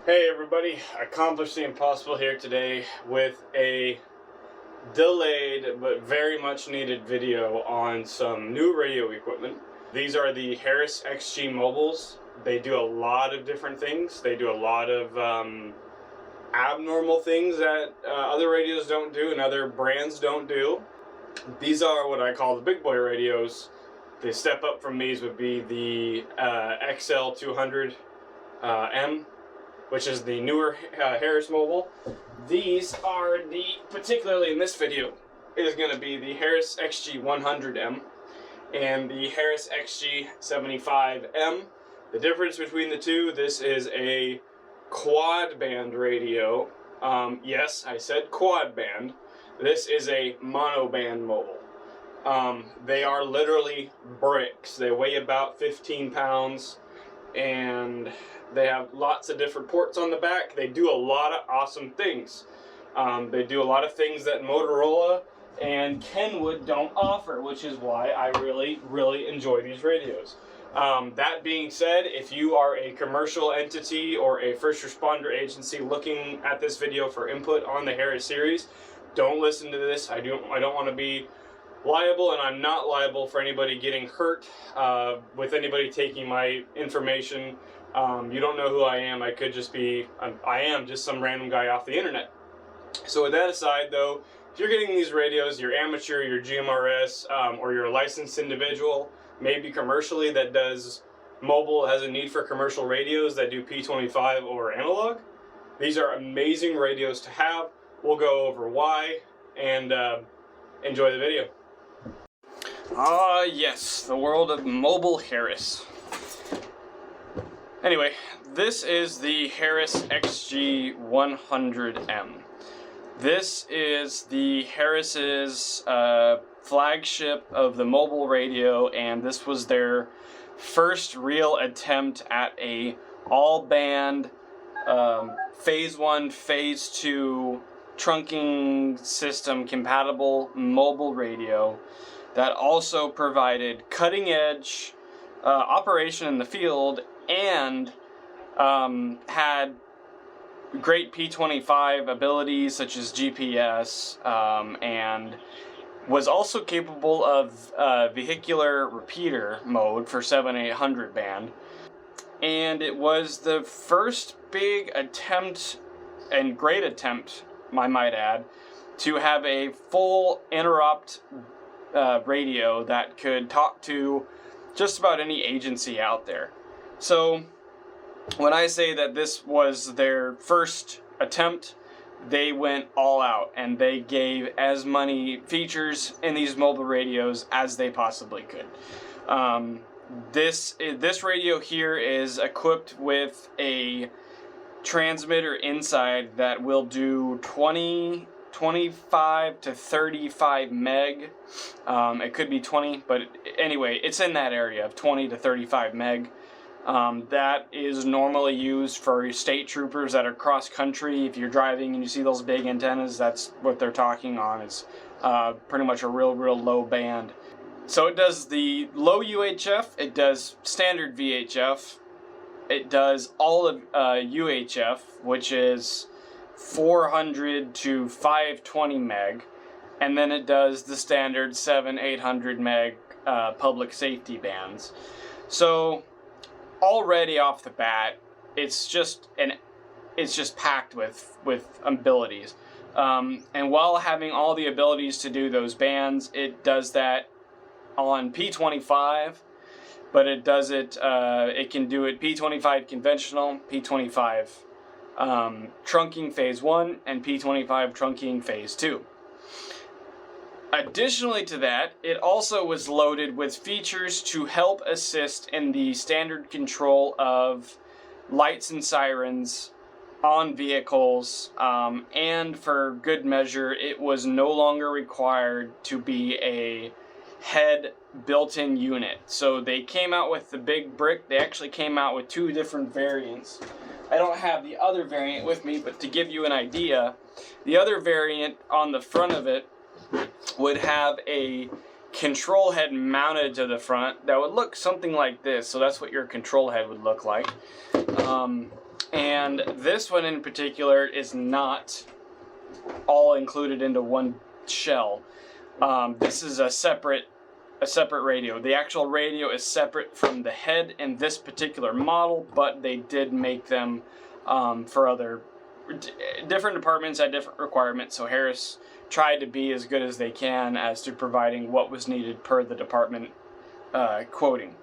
Hey everybody, accomplished the impossible here today with a delayed but very much needed video on some new radio equipment. These are the Harris XG mobiles. They do a lot of different things. They do a lot of abnormal things that other radios don't do and other brands don't do. These are what I call the big boy radios. The step up from these would be the XG-100M, which is the newer Harris mobile. These are particularly in this video, is going to be the Harris XG-100M and the Harris XG-75M. The difference between the two, this is a quad band radio. Yes, I said quad band. This is a mono band mobile. They are literally bricks. They weigh about 15 pounds. And they have lots of different ports on the back. They do a lot of awesome things. They do a lot of things that Motorola and Kenwood don't offer, which is why I really enjoy these radios. That being said, if you are a commercial entity or a first responder agency looking at this video for input on the Harris series, don't listen to this. I don't want to be liable, and I'm not liable for anybody getting hurt with anybody taking my information. You don't know who I am. I could just be, I am just some random guy off the internet. So with that aside though, if you're getting these radios, you're amateur, you're GMRS, or you're a licensed individual, maybe commercially that does mobile, has a need for commercial radios that do P25 or analog, these are amazing radios to have. We'll go over why and enjoy the video. Yes, the world of mobile Harris. Anyway, this is the Harris XG-100M. This is the Harris's flagship of the mobile radio, and this was their first real attempt at a all-band phase 1, phase 2 trunking system compatible mobile radio that also provided cutting-edge operation in the field and had great P25 abilities such as GPS, and was also capable of vehicular repeater mode for 7/800 band. And it was the first big attempt, and great attempt, I might add, to have a full interrupt radio that could talk to just about any agency out there. So when I say that this was their first attempt, they went all out and they gave as many features in these mobile radios as they possibly could. This radio here is equipped with a transmitter inside that will do 25 to 35 meg. It could be 20, but anyway, it's in that area of 20 to 35 meg. That is normally used for state troopers that are cross country. If you're driving and you see those big antennas, that's what they're talking on. It's pretty much a real low band. So it does the low UHF, it does standard VHF, it does all of UHF, which is 400 to 520 meg, and then it does the standard 7/800 meg public safety bands. So already off the bat, it's just packed with abilities. And while having all the abilities to do those bands, it does that on P25, but it does it. It can do it P25 conventional, P25 trunking phase 1, and P25 trunking phase 2. Additionally to that, it also was loaded with features to help assist in the standard control of lights and sirens on vehicles, and for good measure, it was no longer required to be a head built-in unit. So they came out with the big brick. They actually came out with 2 different variants. I don't have the other variant with me, but to give you an idea, the other variant on the front of it would have a control head mounted to the front that would look something like this. So that's what your control head would look like. And this one in particular is not all included into one shell. This is a separate radio. The actual radio is separate from the head in this particular model, but they did make them for other different departments had different requirements. So Harris tried to be as good as they can as to providing what was needed per the department quoting.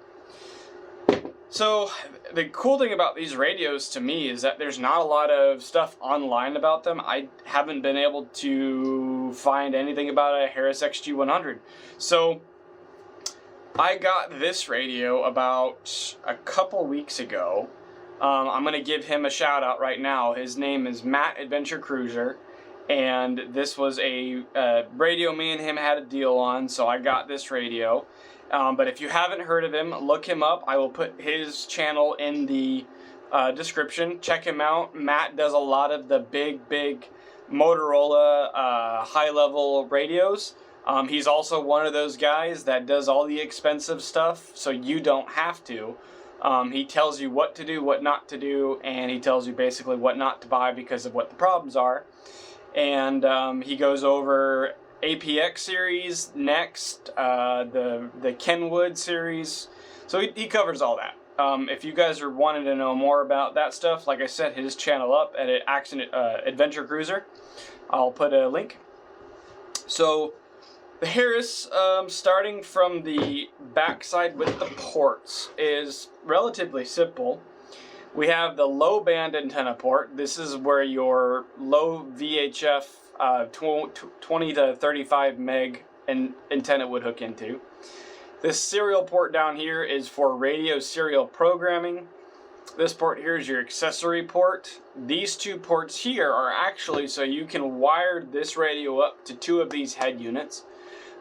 So the cool thing about these radios to me is that there's not a lot of stuff online about them. I haven't been able to find anything about a Harris XG-100. So I got this radio about a couple weeks ago. I'm going to give him a shout out right now. His name is Matt Adventure Cruiser, and this was a radio me and him had a deal on, so I got this radio. But if you haven't heard of him, look him up. I will put his channel in the description. Check him out. Matt does a lot of the big Motorola high-level radios. He's also one of those guys that does all the expensive stuff, so you don't have to. He tells you what to do, what not to do, and he tells you basically what not to buy because of what the problems are. And he goes over APX series, next, the Kenwood series. So he covers all that. If you guys are wanting to know more about that stuff, like I said, his channel up at Adventure Cruiser. I'll put a link. So the Harris, starting from the backside with the ports, is relatively simple. We have the low band antenna port. This is where your low VHF 20 to 35 meg antenna would hook into. This serial port down here is for radio serial programming. This port here is your accessory port. These two ports here are actually so you can wire this radio up to two of these head units.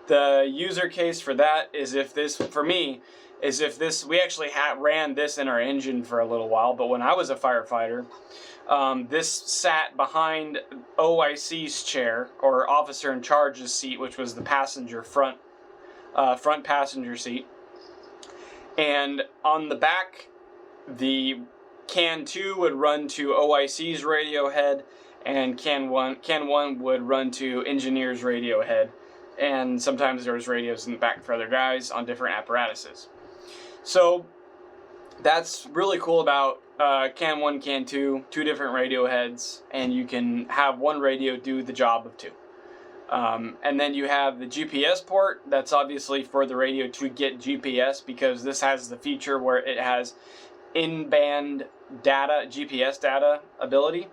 The user case for that is if this, for me, is if this, we actually ran this in our engine for a little while, but when I was a firefighter, this sat behind OIC's chair, or officer in charge's seat, which was the passenger front passenger seat. And on the back, the CAN 2 would run to OIC's radio head, and CAN 1 would run to engineer's radio head. And sometimes there was radios in the back for other guys on different apparatuses. So that's really cool about CAN 1, CAN 2, two different radio heads, and you can have one radio do the job of two. And then you have the GPS port. That's obviously for the radio to get GPS, because this has the feature where it has in-band data, GPS data ability.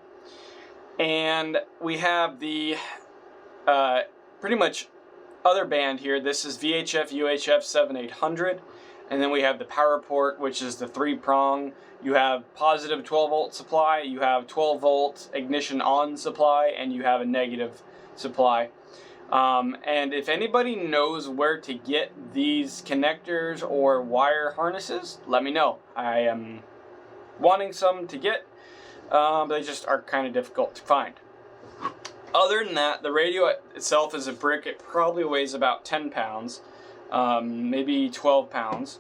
And we have the pretty much other band here. This is VHF UHF 7800, and then we have the power port, which is the 3-prong. You have positive 12 volt supply, you have 12 volt ignition on supply, and you have a negative supply. And if anybody knows where to get these connectors or wire harnesses, let me know. I am wanting some to get, but they just are kind of difficult to find. Other than that, the radio itself is a brick. It probably weighs about 10 pounds, maybe 12 pounds.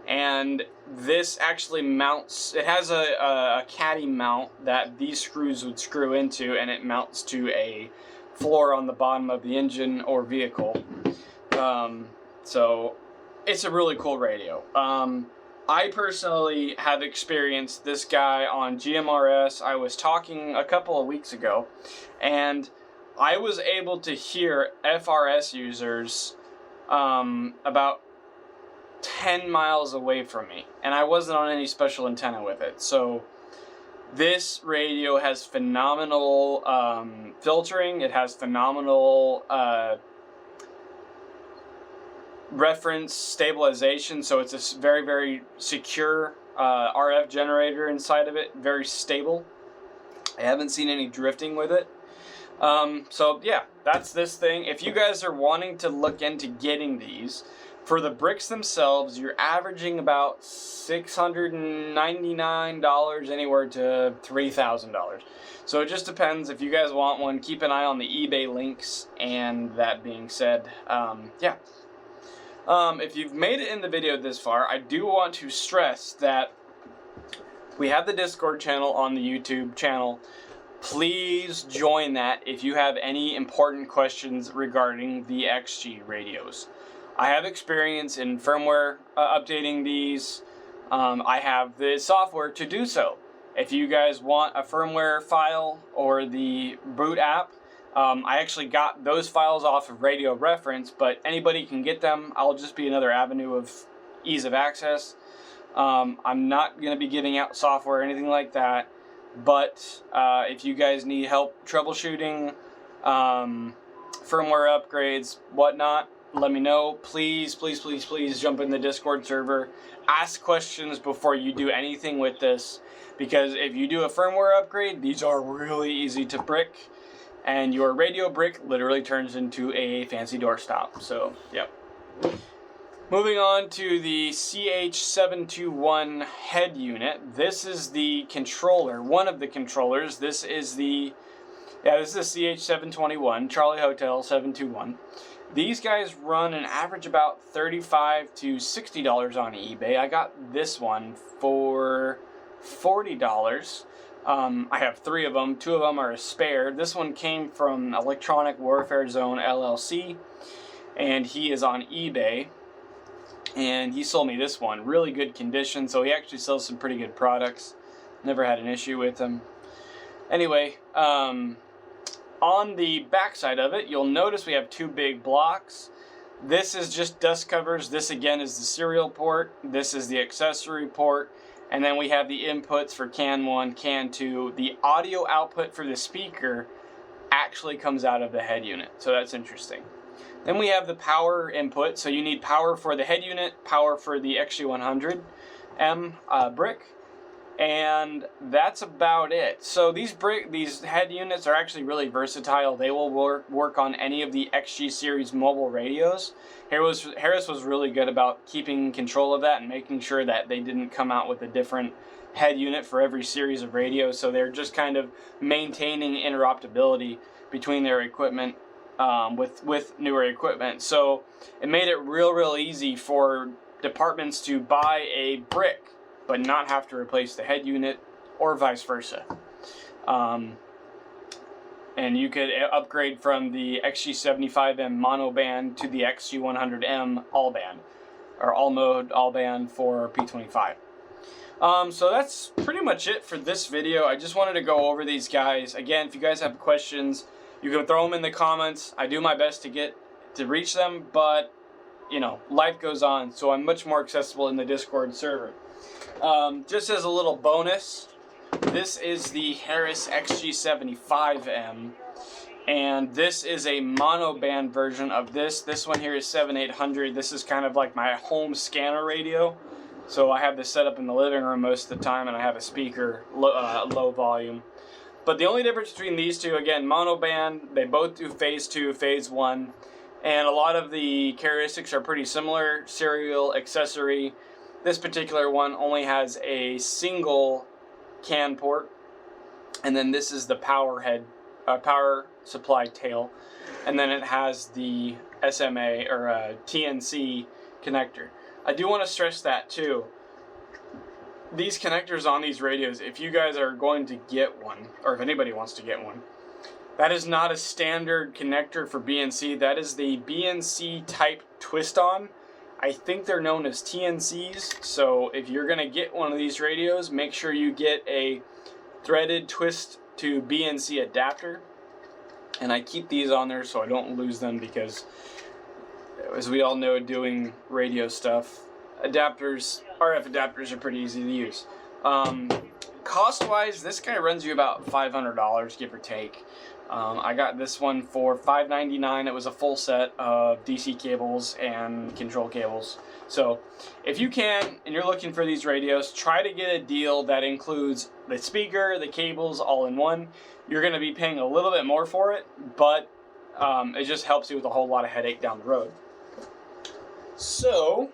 And this actually mounts, it has a caddy mount that these screws would screw into, and it mounts to a floor on the bottom of the engine or vehicle. So it's a really cool radio. I personally have experienced this guy on GMRS. I was talking a couple of weeks ago, and I was able to hear FRS users about 10 miles away from me, and I wasn't on any special antenna with it. So this radio has phenomenal filtering. It has phenomenal reference stabilization, so it's a very, very secure RF generator inside of it, very stable. I haven't seen any drifting with it. So yeah, that's this thing. If you guys are wanting to look into getting these, for the bricks themselves, you're averaging about $699, anywhere to $3,000. So it just depends. If you guys want one, keep an eye on the eBay links. And that being said, yeah. If you've made it in the video this far, I do want to stress that We have the Discord channel on the YouTube channel. Please join that if you have any important questions regarding the XG radios. I have experience in firmware updating these. I have the software to do so. If you guys want a firmware file or the boot app, I actually got those files off of Radio Reference, but anybody can get them. I'll just be another avenue of ease of access. I'm not going to be giving out software or anything like that. But if you guys need help troubleshooting, firmware upgrades, whatnot, let me know. Please, please, please, please jump in the Discord server. Ask questions before you do anything with this. Because if you do a firmware upgrade, these are really easy to brick. And your radio brick literally turns into a fancy doorstop. So, yep. Moving on to the CH-721 head unit. This is the controller, one of the controllers. This is the CH-721, Charlie Hotel 721. These guys run an average about $35 to $60 on eBay. I got this one for $40. I have 3 of them. 2 of them are a spare. This one came from Electronic Warfare Zone LLC, and he is on eBay. And he sold me this one, really good condition, so he actually sells some pretty good products. Never had an issue with him. Anyway, on the back side of it, you'll notice we have 2 big blocks. This is just dust covers. This again is the serial port. This is the accessory port. And then we have the inputs for CAN 1, CAN 2. The audio output for the speaker actually comes out of the head unit, so that's interesting. Then we have the power input, so you need power for the head unit, power for the XG-100M brick, and that's about it. So these head units are actually really versatile. They will work on any of the XG series mobile radios. Harris was really good about keeping control of that and making sure that they didn't come out with a different head unit for every series of radios, so they're just kind of maintaining interoperability between their equipment with newer equipment. So it made it real easy for departments to buy a brick but not have to replace the head unit or vice versa. And you could upgrade from the XG-75M mono band to the XG-100M all band, or all mode all band for P25. So that's pretty much it for this video. I just wanted to go over these guys. Again, if you guys have questions, you can throw them in the comments. I do my best to reach them, but you know, life goes on, so I'm much more accessible in the Discord server. Just as a little bonus, this is the Harris XG-75M, and this is a mono band version of this. This one here is 7800. This is kind of like my home scanner radio. So I have this set up in the living room most of the time, and I have a speaker, low volume. But the only difference between these two, again, mono band, they both do phase 2, phase 1, and a lot of the characteristics are pretty similar. Serial, accessory. This particular one only has a single CAN port, and then this is the power supply tail, and then it has the SMA or TNC connector. I do want to stress that too. These connectors on these radios, if you guys are going to get one, or if anybody wants to get one, that is not a standard connector for BNC. That is the BNC type twist-on. I think they're known as TNCs, so if you're going to get one of these radios, make sure you get a threaded twist to BNC adapter. And I keep these on there so I don't lose them because, as we all know, doing radio stuff, RF adapters are pretty easy to use. Cost-wise, this guy runs you about $500, give or take. I got this one for $5.99. It was a full set of DC cables and control cables. So, if you can, and you're looking for these radios, try to get a deal that includes the speaker, the cables, all in one. You're going to be paying a little bit more for it, but it just helps you with a whole lot of headache down the road. So,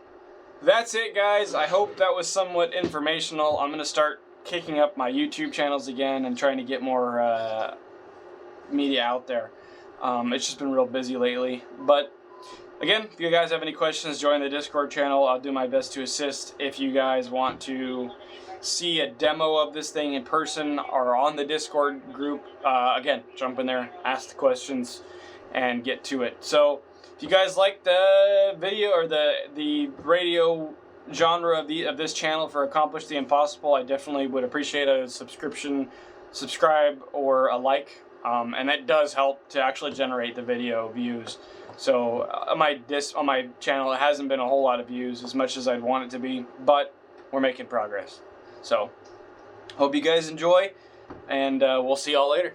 that's it, guys. I hope that was somewhat informational. I'm going to start kicking up my YouTube channels again and trying to get more media out there. It's just been real busy lately. But Again, if you guys have any questions, join the Discord channel. I'll do my best to assist. If you guys want to see a demo of this thing in person or on the Discord group, again, jump in there, ask the questions, and get to it. So, if you guys like the video or the radio genre of this channel for Accomplish the Impossible, I definitely would appreciate a subscribe, or a like, and that does help to actually generate the video views. So on my channel, it hasn't been a whole lot of views as much as I'd want it to be, but we're making progress. So hope you guys enjoy, and we'll see y'all later.